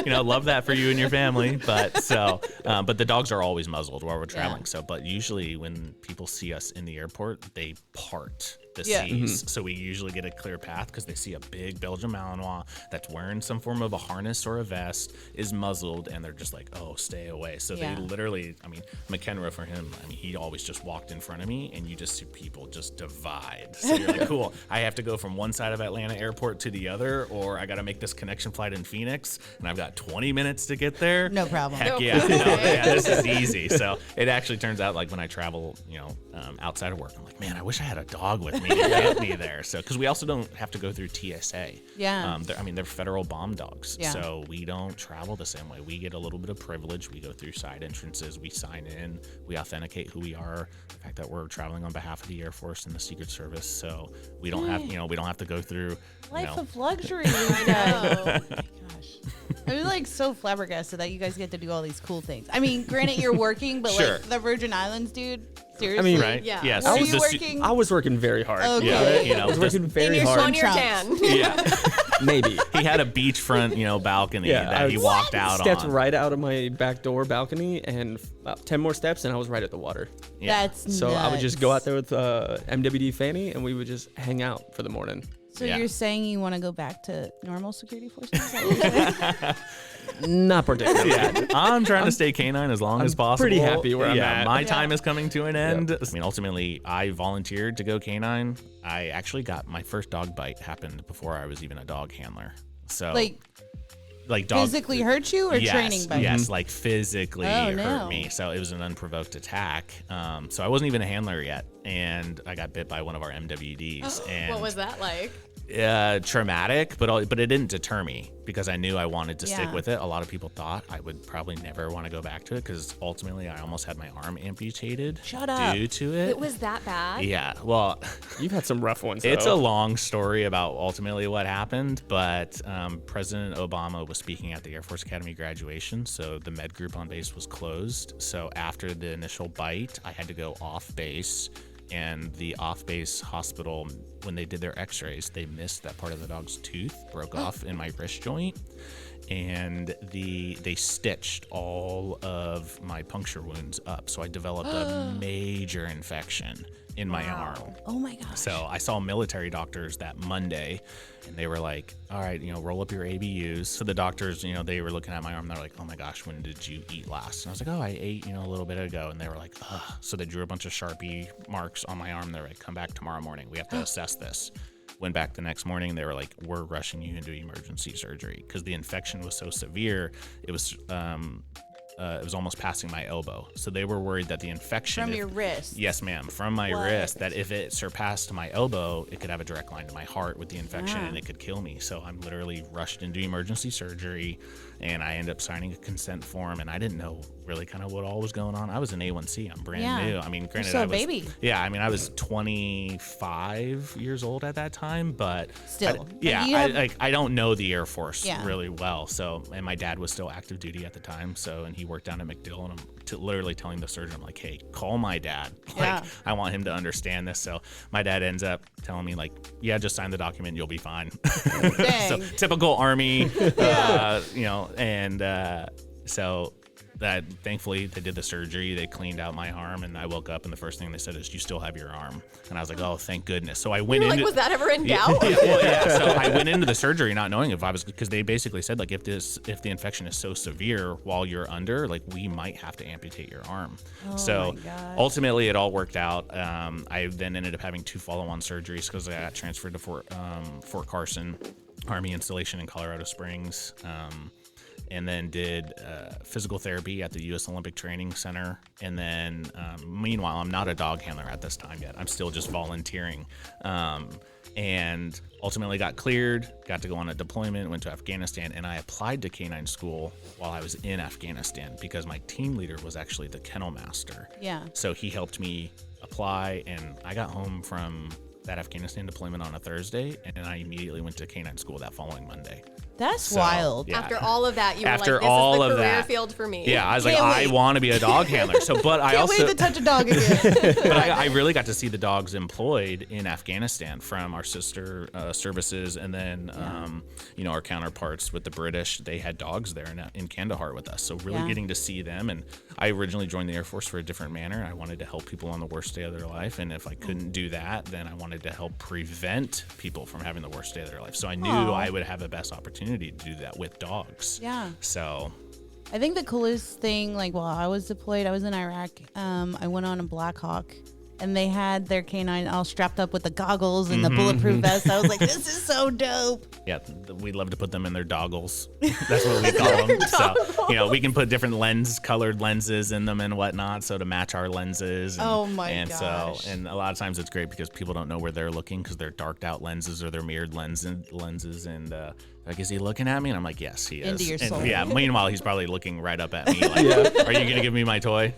So, love that for you and your family. But the dogs are always muzzled while we're traveling. So, but usually when people see us in the airport, they part the seas. So we usually get a clear path because they see a big Belgian Malinois that's wearing some form of a harness or a vest, is muzzled, and they're just like, oh, stay away. So they literally, McKenra for him, he always just walked in front of me, and you just see people just divide. So you're like, cool, I have to go from one side of Atlanta airport to the other, or I got to make this connection flight in Phoenix, and I've got 20 minutes to get there. No problem. Heck this is easy. So it actually turns out, like, when I travel, outside of work, I'm like, man, I wish I had a dog with me to get me there. So, because we also don't have to go through TSA. Yeah. They're federal bomb dogs. Yeah. So we don't travel the same way. We get a little bit of privilege. We go through side entrances. We sign in. We authenticate who we are. The fact that we're traveling on behalf of the Air Force and the Secret Service. So we don't have, we don't have to go through. Life of luxury. I know. Oh my gosh. I'm like so flabbergasted that you guys get to do all these cool things. I mean, granted, you're working, but Sure. like the Virgin Islands, dude. Seriously. Right? Yeah. Yeah. Were so you working? I was working very hard. Okay. Yeah. I was working very In your hard. On your Trunks. tan. Yeah. Maybe. He had a beachfront, balcony that he walked out Stepped on. right out of my back door balcony, and about 10 more steps, and I was right at the water. Yeah. That's So I would just go out nuts. there with MWD Fanny, and we would just hang out for the morning. So Yeah. you're saying you want to go back to normal security forces? Is that what you're saying? Not particularly. Yeah, I'm trying to stay canine as long as possible. pretty happy where I'm at. My time is coming to an end. I mean, ultimately, I volunteered to go canine. I actually got my first dog bite happened before I was even a dog handler. So like dog physically hurt you or training by Yes, like physically Oh, no. hurt me. So it was an unprovoked attack. So I wasn't even a handler yet, and I got bit by one of our MWDs. And What was that like? traumatic, but it didn't deter me because I knew I wanted to stick Yeah. with it. A lot of people thought I would probably never want to go back to it because ultimately I almost had my arm amputated Shut up. due to it. It was that bad? Yeah, well, You've had some rough ones, it's though. a long story about ultimately what happened, but President Obama was speaking at the Air Force Academy graduation, so the med group on base was closed. So after the initial bite, I had to go off base, and the off-base hospital, when they did their x-rays, they missed that part of the dog's tooth, broke off in my wrist joint, and they stitched all of my puncture wounds up. So I developed a major infection in my arm. Oh my gosh. So I saw military doctors that Monday, and they were like, all right, roll up your ABUs. So the doctors, they were looking at my arm. They're like, oh my gosh, when did you eat last? And I was like, oh, I ate, a little bit ago. And they were like, ugh. So they drew a bunch of Sharpie marks on my arm. They're like, come back tomorrow morning. We have to assess this. Went back the next morning. They were like, we're rushing you into emergency surgery because the infection was so severe. It was almost passing my elbow. So they were worried that the infection From your wrist. Yes, ma'am. From my wrist, that if it surpassed my elbow, it could have a direct line to my heart with the infection and it could kill me. So I'm literally rushed into emergency surgery. and I ended up signing a consent form, and I didn't know really kind of what all was going on. I was an A1C. I'm brand new. I mean, granted, still I a was baby. Yeah, I mean, I was 25 years old at that time, but Still. I don't know the Air Force Yeah. really well. So, and my dad was still active duty at the time, and he worked down at MacDill, and I'm literally telling the surgeon, I'm like, hey, call my dad. Yeah. I want him to understand this. So my dad ends up telling me like, yeah, just sign the document, you'll be fine. So typical Army, so that thankfully they did the surgery, they cleaned out my arm, and I woke up and the first thing they said is, you still have your arm. And I was like, oh, thank goodness. So I went in. Like, was that ever in doubt? So I went into the surgery not knowing if I was, because they basically said like, if the infection is so severe while you're under, like we might have to amputate your arm. So ultimately it all worked out. I then ended up having 2 follow-on surgeries because I got transferred to Fort Carson Army installation in Colorado Springs. And then did physical therapy at the U.S. Olympic Training Center. And then, meanwhile, I'm not a dog handler at this time yet. I'm still just volunteering. And ultimately got cleared, got to go on a deployment, went to Afghanistan, and I applied to K-9 school while I was in Afghanistan because my team leader was actually the kennel master. Yeah. So he helped me apply, and I got home from that Afghanistan deployment on a Thursday, and I immediately went to K-9 school that following Monday. That's wild. Yeah. After all of that, you were like, After this is all the of career that, field for me. Yeah, I was like, Can't I wait. want to be a dog handler. So, but I Can't also, wait to touch a dog again. but I really got to see the dogs employed in Afghanistan from our sister services, and then our counterparts with the British. They had dogs there in Kandahar with us. So really getting to see them. And I originally joined the Air Force for a different manner. I wanted to help people on the worst day of their life, and if I couldn't do that, then I wanted to help prevent people from having the worst day of their life. So I knew I would have the best opportunity to do that with dogs. Yeah. So I think the coolest thing, like while I was deployed, I was in Iraq. I went on a Black Hawk, and they had their K-9 all strapped up with the goggles and the bulletproof vest. I was like, this is so dope. yeah, we'd love to put them in their doggles. That's what we call them. So, we can put different colored lenses in them and whatnot, so to match our lenses. And, Oh my and gosh. So, and a lot of times it's great because people don't know where they're looking because they're darked out lenses or they're mirrored lenses. And like, is he looking at me? And I'm like, yes, he is. Into your soul. And, yeah. Meanwhile, he's probably looking right up at me. Like, are you gonna give me my toy?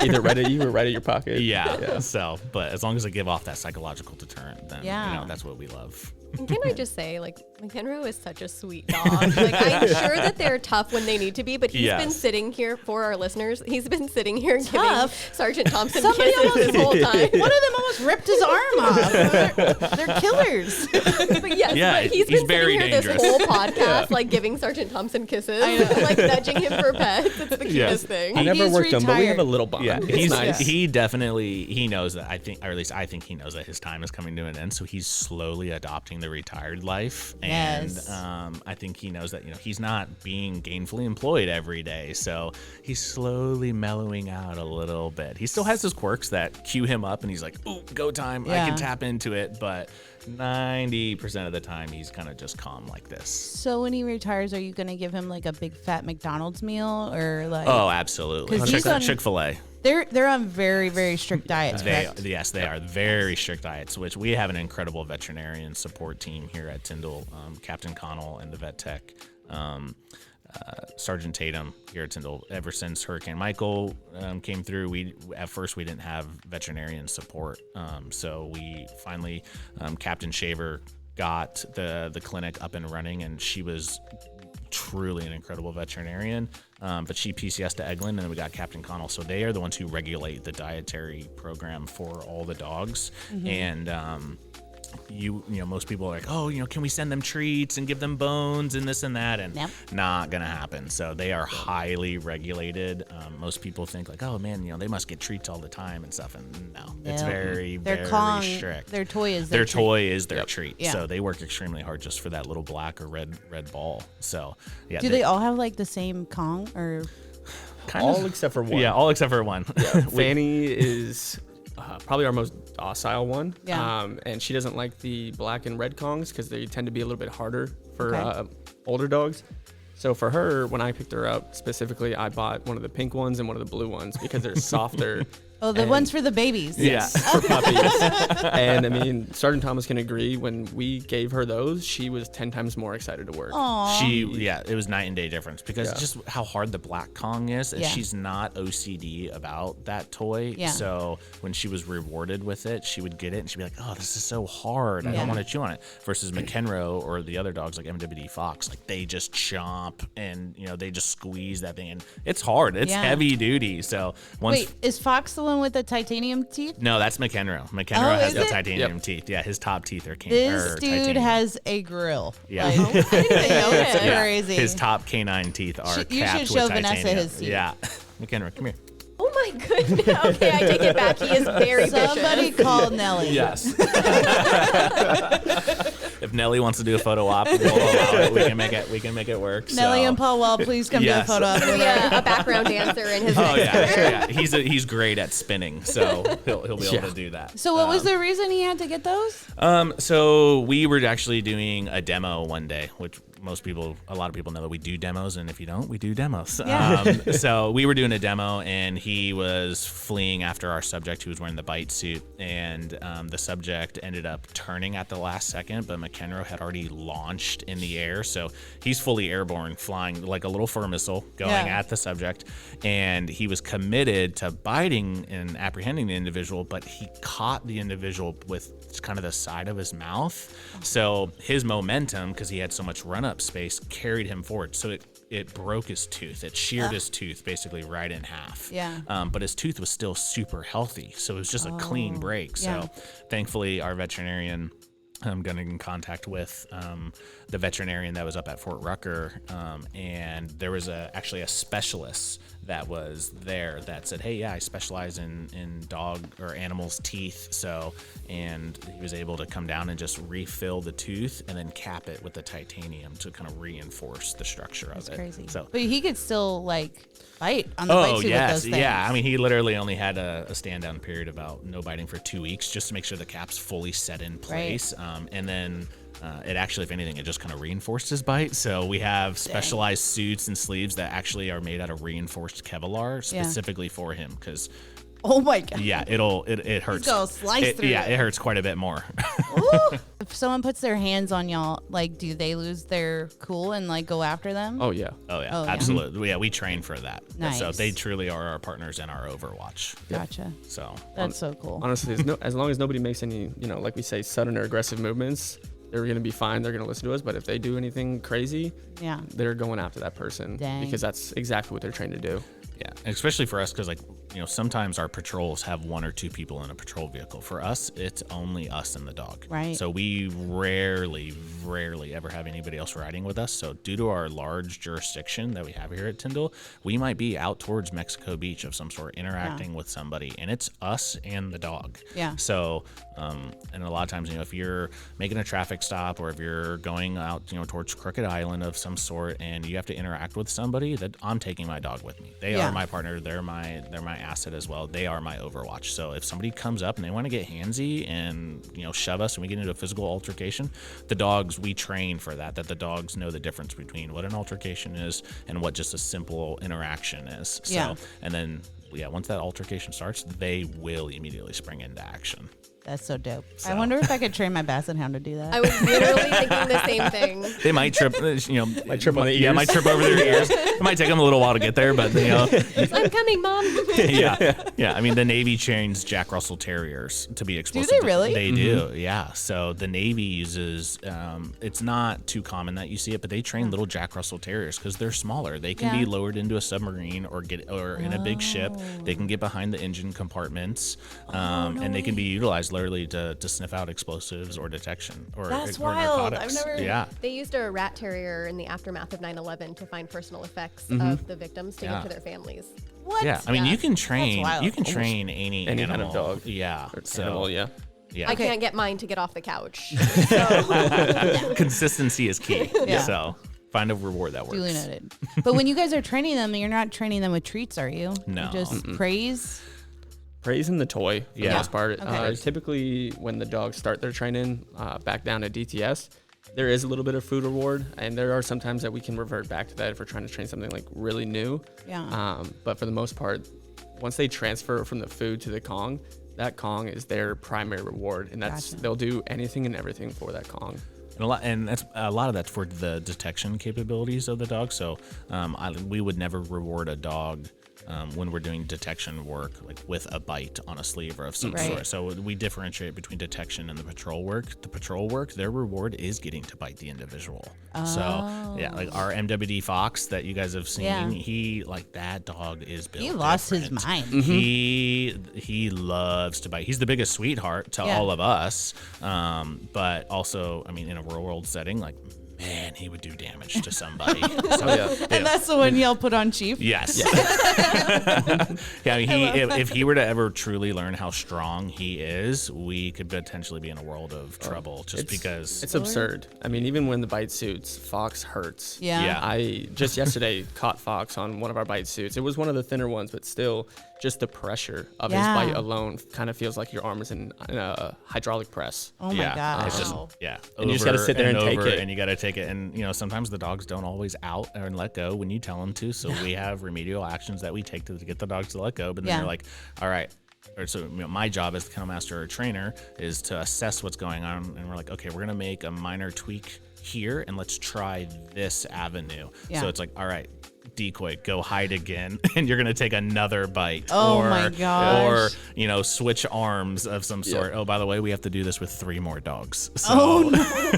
Either right at you or right at your pocket. Yeah. So, but as long as I give off that psychological deterrent, then that's what we love. And can I just say, like, McEnroe is such a sweet dog. Like, I'm sure that they're tough when they need to be, but he's been sitting here for our listeners. He's been sitting here giving Sergeant Thompson kisses this whole time. One of them almost ripped his arm off. They're killers. But yes, but he's been very sitting here dangerous. this whole podcast, like giving Sergeant Thompson kisses, like nudging him for pets. It's the cutest thing. I never He's worked them, but we have a retired. little bond. Yeah, It's nice. he definitely knows that. I think, or at least I think he knows that his time is coming to an end. So he's slowly adopting the retired life, and Yes. I think he knows that he's not being gainfully employed every day. So he's slowly mellowing out a little bit. He still has his quirks that cue him up, and he's like, "Ooh, go time! I Yeah. can tap into it." But 90% of the time, he's kind of just calm like this. So when he retires, are you going to give him like a big fat McDonald's meal or like? Oh, absolutely. 'Cause he's on- Chick-fil-A. They're on very, very strict diets, They correct? are very strict diets, which we have an incredible veterinarian support team here at Tyndall. Captain Connell and the vet tech, Sergeant Tatum here at Tyndall. Ever since Hurricane Michael came through, at first we didn't have veterinarian support, so we finally Captain Shaver got the clinic up and running, and she was truly an incredible veterinarian, but she PCS to Eglin, and then we got Captain Connell. So they are the ones who regulate the dietary program for all the dogs. And most people are like, oh, can we send them treats and give them bones and this and that? And Yep. not gonna happen. So they are highly regulated. Most people think like, oh man, they must get treats all the time and stuff. And no, it's Yeah. very, Their very Kong, strict. their toy is Their treat. toy is their treat. Yeah. So they work extremely hard just for that little black or red ball. So yeah. Do they all have like the same Kong or? kind All of, except for one. Yeah, all except for one. Fanny is probably our most docile one. Yeah. And she doesn't like the black and red Kongs because they tend to be a little bit harder for Okay. older dogs. So for her, when I picked her up specifically, I bought one of the pink ones and one of the blue ones because they're softer. Oh, the ones for the babies. Yeah. for puppies. And I mean, Sergeant Thomas can agree. When we gave her those, she was 10 times more excited to work. It was night and day difference because just how hard the Black Kong is. And Yeah. she's not OCD about that toy. Yeah. So when she was rewarded with it, she would get it and she'd be like, oh, this is so hard. I don't want to chew on it. Versus McEnroe or the other dogs like MWD Fox, like they just chomp and, they just squeeze that thing. And it's hard. It's heavy duty. So once. Wait, is Fox the one with the titanium teeth? No, that's McEnroe. McEnroe has is the it? titanium teeth. Yeah, his top teeth are This dude titanium. has a grill. Yeah. Like, I didn't even know it's Yeah. crazy. His top K-9 teeth are You capped should with show titanium. Vanessa his teeth. Yeah. McEnroe, come here. Oh my goodness. Okay, I take it back. He is very Somebody vicious. call Nelly. Yes. If Nelly wants to do a photo op, we'll allow it. We can make it work. Nelly so. and Paul Wall, please come Yes. do a photo op with Maybe her. a background dancer in his Oh next yeah, yeah. He's great at spinning, so he'll be able to do that. So what was the reason he had to get those? So we were actually doing a demo one day, which a lot of people know that we do demos, and if you don't, we do demos. Yeah. So we were doing a demo, and he was fleeing after our subject who was wearing the bite suit, and the subject ended up turning at the last second, but McEnroe had already launched in the air, so he's fully airborne, flying like a little fur missile going at the subject, and he was committed to biting and apprehending the individual, but he caught the individual with kind of the side of his mouth. So his momentum, because he had so much run-up space, carried him forward. So it broke his tooth. It sheared his tooth basically right in half. Yeah. But his tooth was still super healthy. So it was just a clean break. Yeah. So thankfully, our veterinarian, I'm going in contact with the veterinarian that was up at Fort Rucker, and there was actually a specialist that was there that said, hey, I specialize in dog or animals' teeth. And he was able to come down and just refill the tooth and then cap it with the titanium to kind of reinforce the structure of it. That's crazy. So. But he could still bite on the bite suit with those things. Yeah. I mean, he literally only had a stand down period about no biting for 2 weeks just to make sure the cap's fully set in place. And then it actually, if anything, it just kind of reinforced his bite. So we have specialized suits and sleeves that actually are made out of reinforced Kevlar specifically for him because. Oh my god. Yeah, it hurts. He's gonna slice through Yeah, it. it hurts quite a bit more. If someone puts their hands on y'all, do they lose their cool and go after them? Oh, yeah. Oh yeah, Oh, yeah. absolutely. Yeah, we train for that. Nice. So they truly are our partners in our Overwatch. Gotcha. So That's so cool. Honestly, as long as nobody makes any, like we say, sudden or aggressive movements, they're going to be fine. They're going to listen to us. But if they do anything crazy, Yeah. they're going after that person Dang. because that's exactly what they're trained to do. yeah, and especially for us because sometimes our patrols have 1 or 2 people in a patrol vehicle. For us, it's only us and the dog. Right. So we rarely ever have anybody else riding with us. So due to our large jurisdiction that we have here at Tyndall, we might be out towards Mexico Beach of some sort interacting with somebody, and it's us and the dog. Yeah. So, and a lot of times, if you're making a traffic stop or if you're going out, towards Crooked Island of some sort, and you have to interact with somebody, that I'm taking my dog with me. They Yeah. are my partner. They're my asset as well. They are my Overwatch. So if somebody comes up and they want to get handsy and shove us and we get into a physical altercation, the dogs, we train for that the dogs know the difference between what an altercation is and what just a simple interaction is. So, Yeah. and then once that altercation starts, they will immediately spring into action. That's so dope. I So. wonder if I could train my basset hound to do that. I was literally thinking the same thing. They might trip, Might trip on the Yeah, ears. might trip over their ears. It might take them a little while to get there, but I'm coming, Mom. yeah. I mean, the Navy trains Jack Russell Terriers to be explosive. they really? They do, yeah. So the Navy uses. It's not too common that you see it, but they train little Jack Russell Terriers because they're smaller. They can be lowered into a submarine or in a big ship. They can get behind the engine compartments, and they can be utilized literally to sniff out explosives or detection or That's or wild. narcotics. I've never- Yeah. They used a rat terrier in the aftermath of 9/11 to find personal effects of the victims to Yeah. give to their families. What? Yeah, I mean, you can train. wild. You can train any Any animal. kind of dog. Yeah. Or So animal, yeah. yeah, I can't get mine to get off the couch. consistency is key. Yeah. So find a reward that works. Duly noted. But when you guys are training them, you're not training them with treats, are you? No. You just praise. Praising the toy for Yeah. the most part. Okay. Typically, when the dogs start their training back down to DTS, there is a little bit of food reward, and there are some times that we can revert back to that if we're trying to train something like really new. Yeah. But for the most part, once they transfer from the food to the Kong, that Kong is their primary reward, and they'll do anything and everything for that Kong. And that's a lot of that's for the detection capabilities of the dog. So we would never reward a dog when we're doing detection work, like with a bite on a sleeve or of some sort. So we differentiate between detection and the patrol work. The patrol work, their reward is getting to bite the individual. So yeah, like our MWD Fox that you guys have seen, he like that dog is built. He lost his different. mind. He loves to bite. He's the biggest sweetheart to all of us, but also, I mean, in a real world setting, like. Man, he would do damage to somebody. So, And that's the one y'all put on Chief? Yes. I mean, if he were to ever truly learn how strong he is, we could potentially be in a world of trouble because... It's absurd. I mean, even when the bite suits, Fox hurts. Yeah. I just yesterday caught Fox on one of our bite suits. It was one of the thinner ones, but still, just the pressure of his bite alone kind of feels like your arm is in a hydraulic press. Oh my gosh. It's just, And you just got to sit there and take it. And you got to take it. And, sometimes the dogs don't always out and let go when you tell them to. So we have remedial actions that we take to get the dogs to let go. But then you're like, all right. So my job as the kennel master or trainer is to assess what's going on. And we're like, okay, we're going to make a minor tweak here and let's try this avenue. So it's like, all right, decoy, go hide again, and you're gonna take another bite. My gosh. Or switch arms of some sort. Oh, by the way, we have to do this with 3 more dogs. So,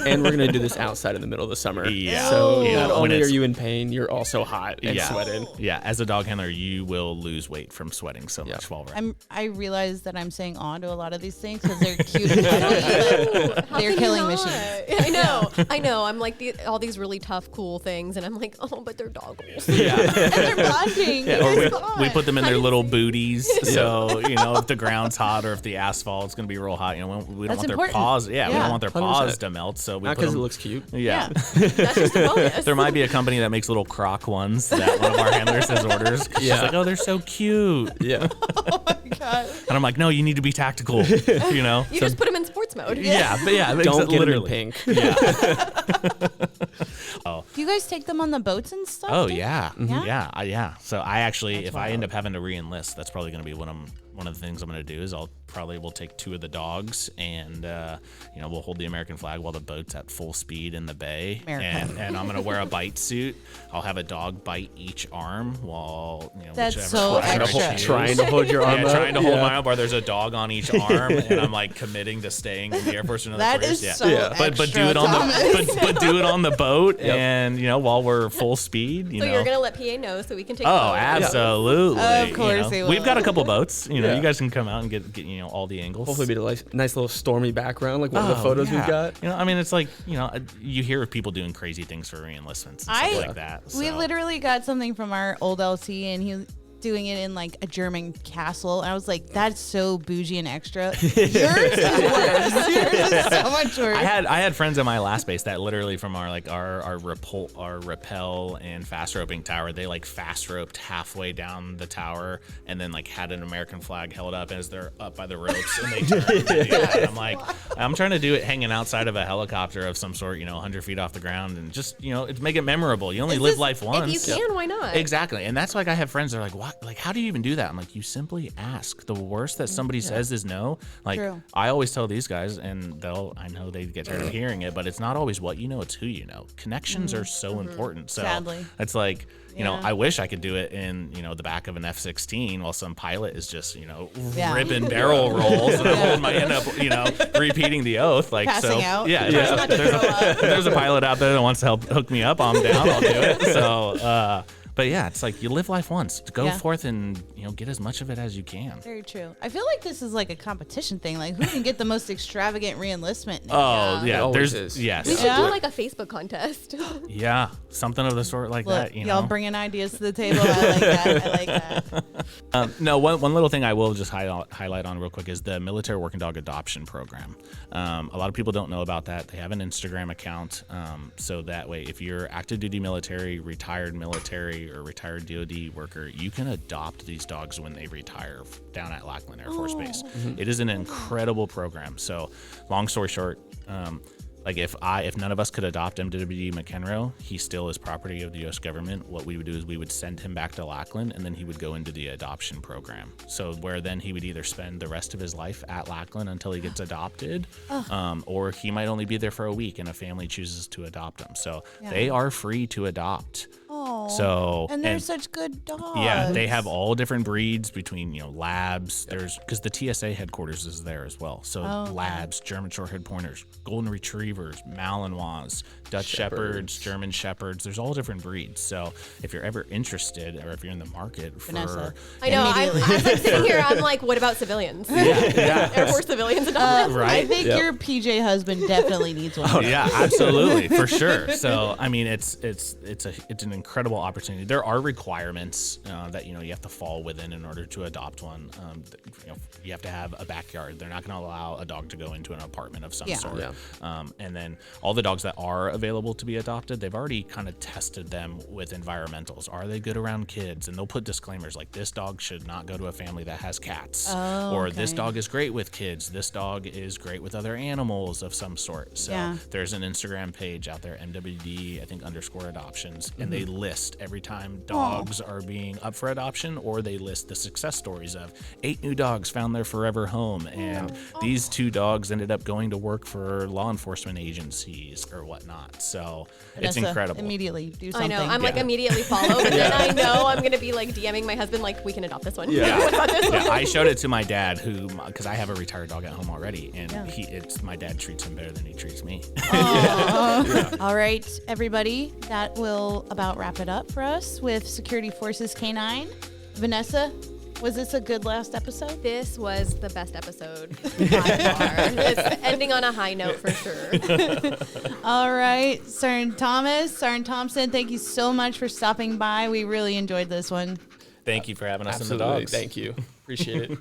and we're gonna do this outside in the middle of the summer. Yeah. So not only are you in pain, you're also hot and sweating. Yeah. As a dog handler, you will lose weight from sweating so much while we're. I realize that I'm saying on to a lot of these things because they're cute and funny, but they're killing machines. I know. I'm like all these really tough, cool things, and I'm like, oh, but they're doggles. Yeah. And they're bonding. Or we put them in their little booties. So, if the ground's hot or if the asphalt's going to be real hot, we don't want their paws. Yeah, we don't want their paws to melt. So we not because it looks cute. Yeah. That's just a bonus. There might be a company that makes little croc ones that one of our handlers has orders. She's like, oh, they're so cute. Yeah. Oh my god. And I'm like, no, you need to be tactical. You just put them in sports mode. Don't get them in pink. Yeah. Do you guys take them on the boats and stuff? Oh too? yeah. Yeah. So I actually, That's if wild. I end up having to re-enlist, that's probably going to be one of the things I'm going to do is we'll take 2 of the dogs and we'll hold the American flag while the boat's at full speed in the bay. And I'm going to wear a bite suit. I'll have a dog bite each arm while That's whichever so flag I extra. choose. Trying to hold your arm up. Trying to hold my arm while there's a dog on each arm, and I'm like committing to staying in the Air Force another That 4 is years. so But extra, do it on Thomas. but do it on the boat, and while we're full speed. So you're gonna let PA know so we can take. Oh, photos. absolutely. Of course they will. We've got a couple boats. You guys can come out and get all the angles. Hopefully, be a nice little stormy background, like one of the photos we've got. I mean, it's like you hear of people doing crazy things for re-enlistments and stuff like that. We so. literally got something from our old LT, and he was doing it in like a German castle. And I was like, that's so bougie and extra. Yours is worse. Yours is so much worse. I had friends at my last base that literally from our rappel and fast roping tower, they like fast roped halfway down the tower and then like had an American flag held up as they're up by the ropes and they turned to do that. And I'm like, I'm trying to do it hanging outside of a helicopter of some sort, 100 feet off the ground and just, make it memorable. You only live life once. If you can, why not? Exactly. And that's like I have friends that are like, what? Like, how do you even do that? I'm like, you simply ask. The worst that somebody says is no. Like, True. I always tell these guys, and I know they get tired of hearing it, but it's not always what you know, it's who you know. Connections are so important. So Sadly. it's like, I wish I could do it in, the back of an F-16 while some pilot is just, ripping barrel rolls and I'm holding my end up, repeating the oath. Like, Passing out. Yeah. There's a pilot out there that wants to help hook me up. I'm down. I'll do it. So, but yeah, it's like you live life once. Go forth and get as much of it as you can. Very true. I feel like this is like a competition thing. Like, who can get the most extravagant re-enlistment? Oh yeah, It always there's is. yes, We should do like a Facebook contest. yeah, something of the sort like Look, that. y'all bringing ideas to the table. I like that. I like that. No, one little thing I will just highlight on real quick is the military working dog adoption program. A lot of people don't know about that. They have an Instagram account, so that way, if you're active duty military, retired military, or retired DoD worker, you can adopt these dogs when they retire down at Lackland Air Force Base. It is an incredible program. So, long story short. Like if none of us could adopt MWD McEnroe, he still is property of the U.S. government. What we would do is we would send him back to Lackland, and then he would go into the adoption program. So where then he would either spend the rest of his life at Lackland until he gets adopted, or he might only be there for a week, and a family chooses to adopt him. So they are free to adopt. Oh, so and they're such good dogs. Yeah, they have all different breeds between labs. There's because the TSA headquarters is there as well. So labs, German Shorthair Pointers, Golden Retrievers, Malinois, Dutch Shepherds, German Shepherds. There's all different breeds. So if you're ever interested or if you're in the market for, Vanessa. I know. I'm like sitting here. I'm like, what about civilians? Yeah. Air Force civilians adopt them? Right. I think your PJ husband definitely needs one. Yeah, absolutely, for sure. So I mean, it's an incredible opportunity. There are requirements that you have to fall within in order to adopt one. You have to have a backyard. They're not going to allow a dog to go into an apartment of some sort. Yeah. And then all the dogs that are available to be adopted, they've already kind of tested them with environmentals. Are they good around kids? And they'll put disclaimers like this dog should not go to a family that has cats, or this dog is great with kids. This dog is great with other animals of some sort. So there's an Instagram page out there, MWD, I think _adoptions, and they list every time dogs are being up for adoption, or they list the success stories of 8 new dogs found their forever home, and these 2 dogs ended up going to work for law enforcement agencies or whatnot. So it's incredible. Immediately do something. I know. I'm like immediately follow, but then I know I'm gonna be like DMing my husband like we can adopt this one. Yeah. What about this one? I showed it to my dad, because I have a retired dog at home already, and my dad treats him better than he treats me. All right, everybody, that will about wrap it up for us with Security Forces K-9. Vanessa, was this a good last episode? This was the best episode by far. It's ending on a high note for sure. All right, Sergeant Thompson, thank you so much for stopping by. We really enjoyed this one. Thank you for having us in the Absolutely. dogs. Thank you. Appreciate it.